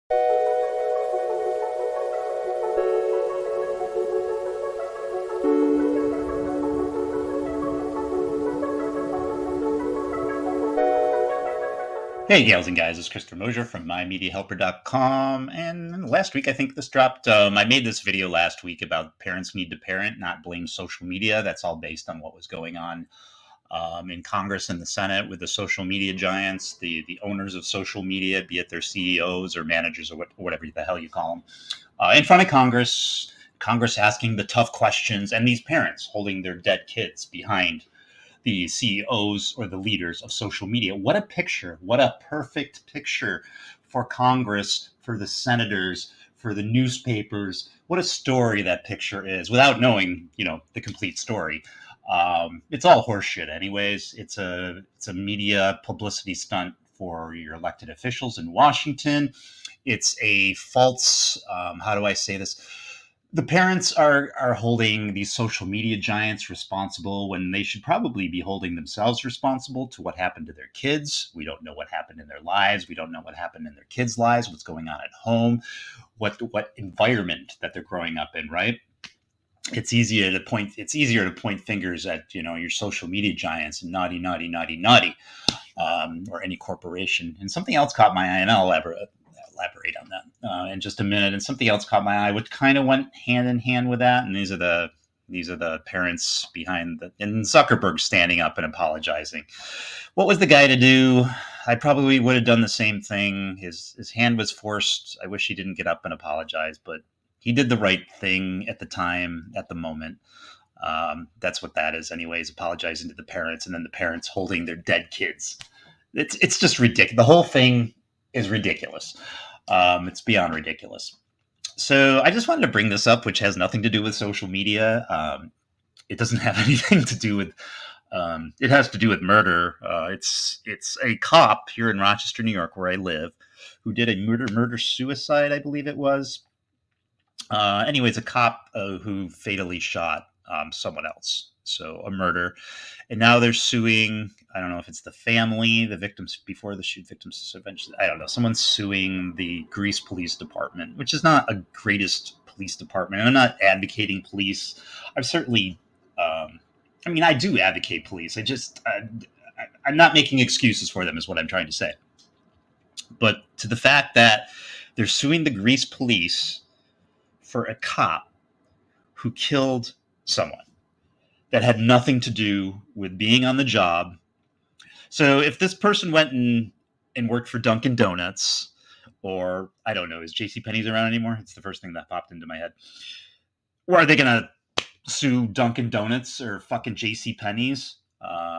Hey, gals and guys, it's Christopher Mosier from MyMediaHelper.com. And last week, I think this dropped. I made this video last week about parents need to parent, not blame social media. That's all based on what was going on in Congress and the Senate with the social media giants, the owners of social media, be it their CEOs or managers or whatever the hell you call them, in front of Congress. Congress asking the tough questions, and these parents holding their dead kids behind the CEOs or the leaders of social media. What a picture. What a perfect picture for Congress, for the senators, for the newspapers. What a story that picture is without knowing, the complete story. It's all horseshit anyways. It's a media publicity stunt for your elected officials in Washington. It's a false, how do I say this? The parents are holding these social media giants responsible when they should probably be holding themselves responsible to what happened to their kids. We don't know what happened in their lives. We don't know what happened in their kids' lives, what's going on at home, what environment that they're growing up in, right? It's easier to point fingers at your social media giants and naughty, naughty, naughty, naughty, or any corporation. And something else caught my eye, and I'll elaborate on that in just a minute. And something else caught my eye, which kind of went hand in hand with that. And these are the parents behind and Zuckerberg standing up and apologizing. What was the guy to do? I probably would have done the same thing. His hand was forced. I wish he didn't get up and apologize, but he did the right thing at the time, at the moment. That's what that is, anyways. Apologizing to the parents, and then the parents holding their dead kids. It's just ridiculous. The whole thing is ridiculous. It's beyond ridiculous. So I just wanted to bring this up, which has nothing to do with social media. It doesn't have anything to do with. It has to do with murder. It's a cop here in Rochester, New York, where I live, who did a murder suicide, I believe it was. Anyways, a cop who fatally shot someone else. So a murder. And now they're suing. I don't know if it's the family, the victims before the shoot, victims eventually. I don't know. Someone's suing the Greece Police Department, which is not a greatest police department. And I'm not advocating police. I've certainly, I do advocate police. I'm not making excuses for them, is what I'm trying to say. But to the fact that they're suing the Greece police for a cop who killed someone that had nothing to do with being on the job. So if this person went and worked for Dunkin' Donuts, or I don't know, is JCPenney's around anymore? It's the first thing that popped into my head. Or are they going to sue Dunkin' Donuts or fucking JCPenney's?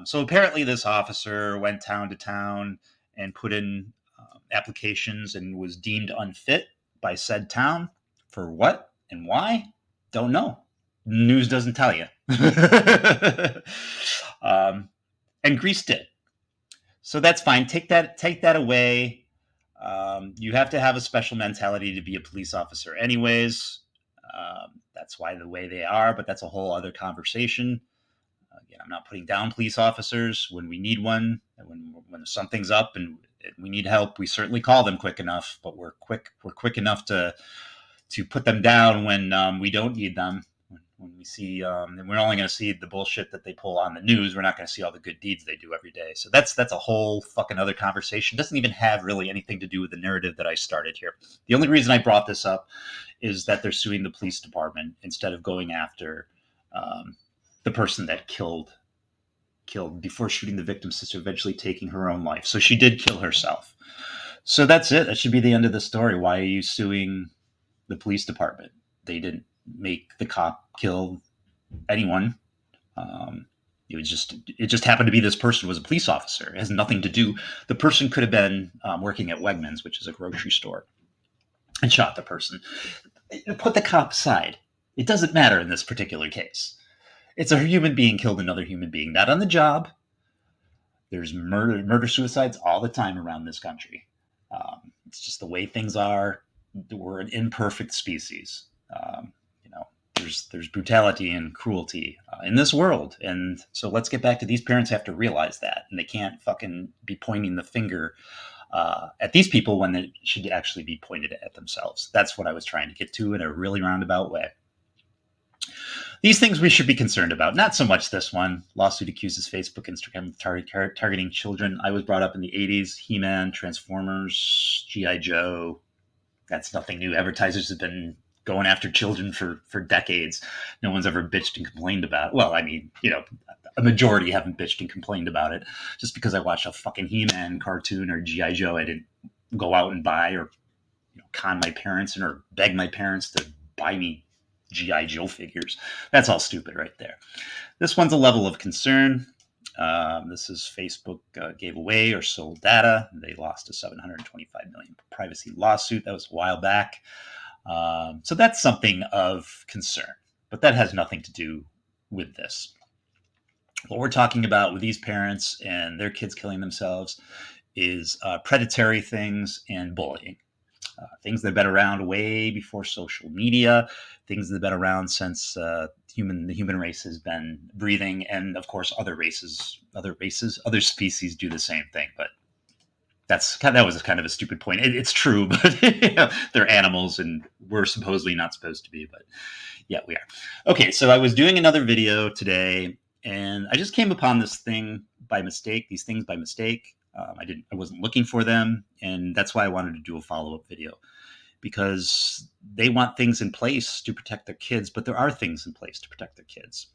So apparently this officer went town to town and put in applications and was deemed unfit by said town. For what and why? Don't know. News doesn't tell you. And Greece did. So that's fine. Take that away. You have to have a special mentality to be a police officer, anyways. That's why the way they are, but that's a whole other conversation. Again, I'm not putting down police officers when we need one, and when something's up and we need help, we certainly call them quick enough. But we're quick enough to put them down when we don't need them. When we see, and we're only going to see the bullshit that they pull on the news. We're not going to see all the good deeds they do every day. So that's a whole fucking other conversation. It doesn't even have really anything to do with the narrative that I started here. The only reason I brought this up is that they're suing the police department instead of going after the person that killed before shooting the victim's sister, eventually taking her own life. So she did kill herself. So that's it. That should be the end of the story. Why are you suing the police department? They didn't make the cop kill anyone. It just happened to be this person was a police officer. It has nothing to do. The person could have been working at Wegmans, which is a grocery store, and shot the person. Put the cop aside. It doesn't matter in this particular case. It's a human being killed another human being, not on the job. There's murder suicides all the time around this country. It's just the way things are. We're an imperfect species. There's brutality and cruelty in this world. And so let's get back to these parents have to realize that. And they can't fucking be pointing the finger at these people when it should actually be pointed at themselves. That's what I was trying to get to in a really roundabout way. These things we should be concerned about. Not so much this one. Lawsuit accuses Facebook, Instagram of targeting children. I was brought up in the 80s. He-Man, Transformers, G.I. Joe. That's nothing new. Advertisers have been going after children for decades. No one's ever bitched and complained about it. Well, I mean, a majority haven't bitched and complained about it. Just because I watched a fucking He-Man cartoon or G.I. Joe, I didn't go out and buy or con my parents or beg my parents to buy me G.I. Joe figures. That's all stupid right there. This one's a level of concern. This is Facebook gave away or sold data. They lost a $725 million privacy lawsuit. That was a while back. So that's something of concern, but that has nothing to do with this. What we're talking about with these parents and their kids killing themselves is predatory things and bullying. Things that have been around way before social media, things that have been around since the human race has been breathing, and of course other species do the same thing. But that was kind of a stupid point. It's true, but they're animals, and we're supposedly not supposed to be. But yeah, we are. Okay, so I was doing another video today, and I just came upon this thing by mistake. These things by mistake. I wasn't looking for them, and that's why I wanted to do a follow-up video, because they want things in place to protect their kids, but there are things in place to protect their kids.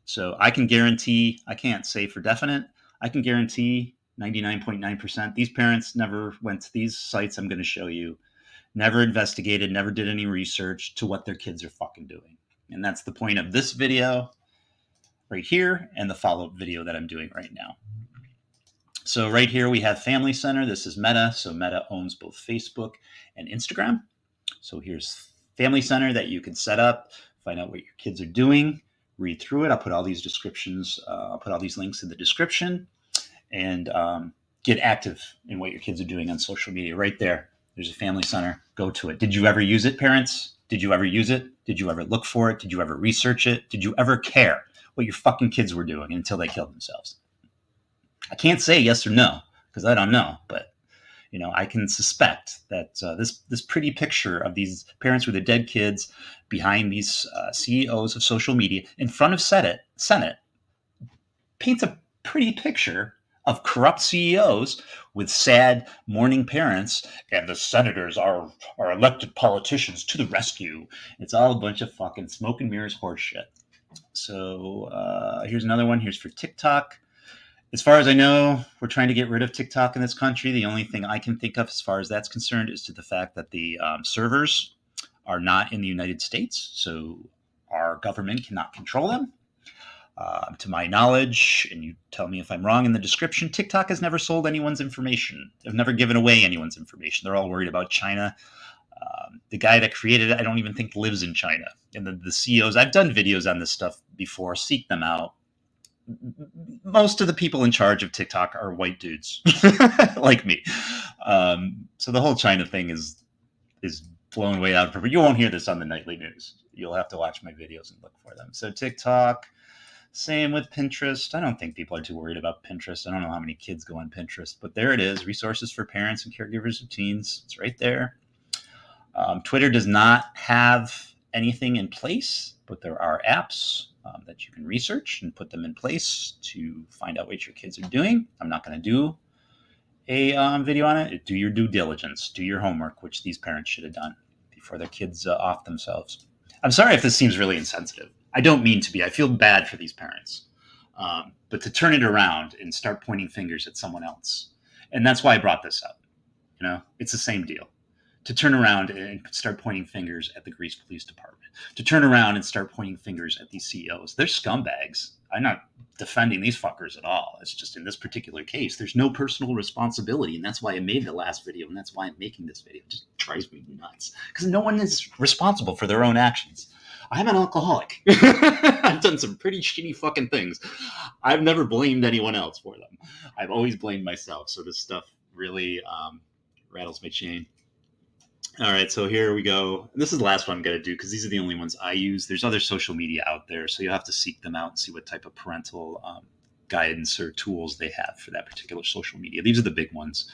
So I can't say for definite, I can guarantee 99.9% these parents never went to these sites I'm going to show you, never investigated, never did any research to what their kids are fucking doing. And that's the point of this video right here and the follow-up video that I'm doing right now. So right here we have Family Center. This is Meta. So Meta owns both Facebook and Instagram. So here's Family Center that you can set up, find out what your kids are doing, read through it. I'll put all these descriptions, I'll put all these links in the description, and get active in what your kids are doing on social media. Right there, there's a Family Center. Go to it. Did you ever use it, parents? Did you ever use it? Did you ever look for it? Did you ever research it? Did you ever care what your fucking kids were doing until they killed themselves? I can't say yes or no because I don't know, but I can suspect that this pretty picture of these parents with their dead kids behind these CEOs of social media in front of Senate paints a pretty picture of corrupt CEOs with sad, mourning parents, and the senators are elected politicians to the rescue. It's all a bunch of fucking smoke and mirrors horseshit. So here's another one. Here's for TikTok. As far as I know, we're trying to get rid of TikTok in this country. The only thing I can think of as far as that's concerned is to the fact that the servers are not in the United States, so our government cannot control them. To my knowledge, and you tell me if I'm wrong in the description, TikTok has never sold anyone's information. They've never given away anyone's information. They're all worried about China. The guy that created it, I don't even think lives in China. And the CEOs, I've done videos on this stuff before, seek them out. Most of the people in charge of TikTok are white dudes like me. So the whole China thing is blown way out of. You won't hear this on the nightly news. You'll have to watch my videos and look for them. So TikTok, same with Pinterest. I don't think people are too worried about Pinterest. I don't know how many kids go on Pinterest, but there it is. Resources for parents and caregivers of teens. It's right there. Twitter does not have anything in place, but there are apps that you can research and put them in place to find out what your kids are doing. I'm not going to do a video on it. Do your due diligence, do your homework, which these parents should have done before their kids off themselves. I'm sorry if this seems really insensitive. I don't mean to be. I feel bad for these parents. But to turn it around and start pointing fingers at someone else. And that's why I brought this up. It's the same deal. To turn around and start pointing fingers at the Greece Police Department, to turn around and start pointing fingers at these CEOs. They're scumbags. I'm not defending these fuckers at all. It's just in this particular case, there's no personal responsibility. And that's why I made the last video. And that's why I'm making this video. It just drives me nuts because no one is responsible for their own actions. I'm an alcoholic. I've done some pretty shitty fucking things. I've never blamed anyone else for them. I've always blamed myself. So this stuff really rattles my chain. All right, so here we go. This is the last one I'm going to do because these are the only ones I use. There's other social media out there, so you'll have to seek them out and see what type of parental guidance or tools they have for that particular social media. These are the big ones.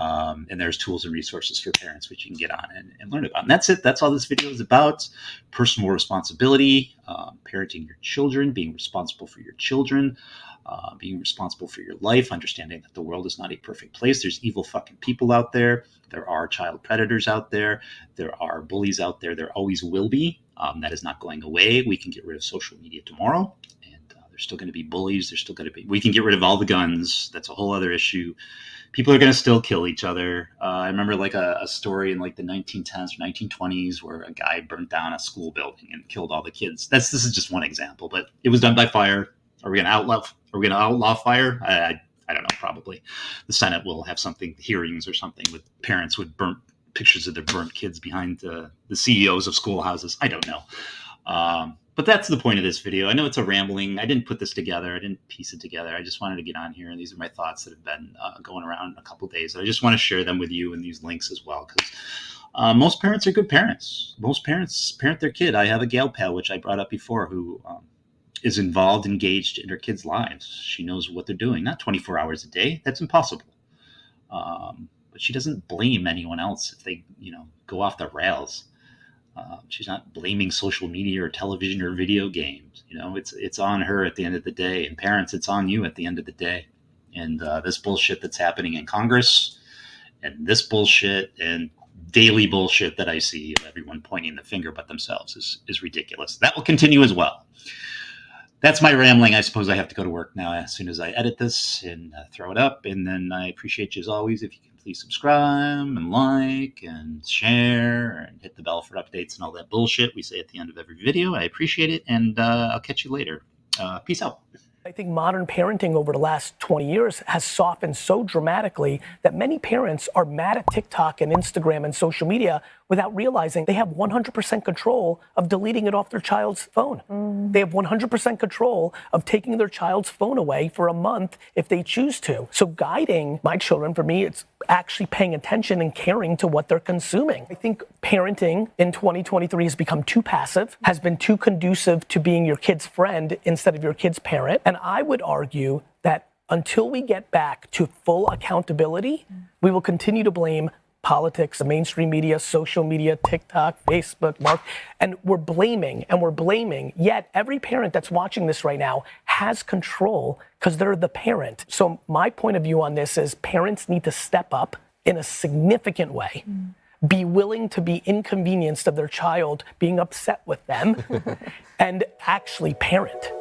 And there's tools and resources for parents which you can get on and learn about. And that's it. That's all this video is about. Personal responsibility, parenting your children, being responsible for your children, being responsible for your life, understanding that the world is not a perfect place. There's evil fucking people out there. There are child predators out there. There are bullies out there. There always will be. That is not going away. We can get rid of social media tomorrow. There's still going to be bullies. There's still going to be. We can get rid of all the guns. That's a whole other issue. People are going to still kill each other. I remember like a story in like the 1910s or 1920s where a guy burnt down a school building and killed all the kids. This is just one example, but it was done by fire. Are we going to outlaw? Are we going to outlaw fire? I don't know. Probably, the Senate will have hearings or something with parents with burnt pictures of their burnt kids behind the CEOs of schoolhouses. I don't know. But that's the point of this video. I know it's a rambling. I didn't put this together. I didn't piece it together. I just wanted to get on here, and these are my thoughts that have been going around in a couple of days. I just want to share them with you and these links as well, because most parents are good parents. Most parents parent their kid. I have a gal pal, which I brought up before, who is involved, engaged in her kids' lives. She knows what they're doing. Not 24 hours a day. That's impossible. But she doesn't blame anyone else if they, go off the rails. She's not blaming social media or television or video games. It's on her at the end of the day. And parents, it's on you at the end of the day. And this bullshit that's happening in Congress, and this bullshit and daily bullshit that I see of everyone pointing the finger but themselves is ridiculous. That will continue as well. That's my rambling. I suppose I have to go to work now as soon as I edit this and throw it up. And then I appreciate you as always if you can please subscribe and like and share and hit the bell for updates and all that bullshit we say at the end of every video. I appreciate it, and I'll catch you later. Peace out. I think modern parenting over the last 20 years has softened so dramatically that many parents are mad at TikTok and Instagram and social media without realizing they have 100% control of deleting it off their child's phone. They have 100% control of taking their child's phone away for a month if they choose to. So guiding my children, for me, it's actually paying attention and caring to what they're consuming. I think parenting in 2023 has become too passive, has been too conducive to being your kid's friend instead of your kid's parent. And I would argue that until we get back to full accountability, we will continue to blame politics, the mainstream media, social media, TikTok, Facebook, and we're blaming, yet every parent that's watching this right now has control because they're the parent. So my point of view on this is parents need to step up in a significant way, be willing to be inconvenienced of their child being upset with them, and actually parent.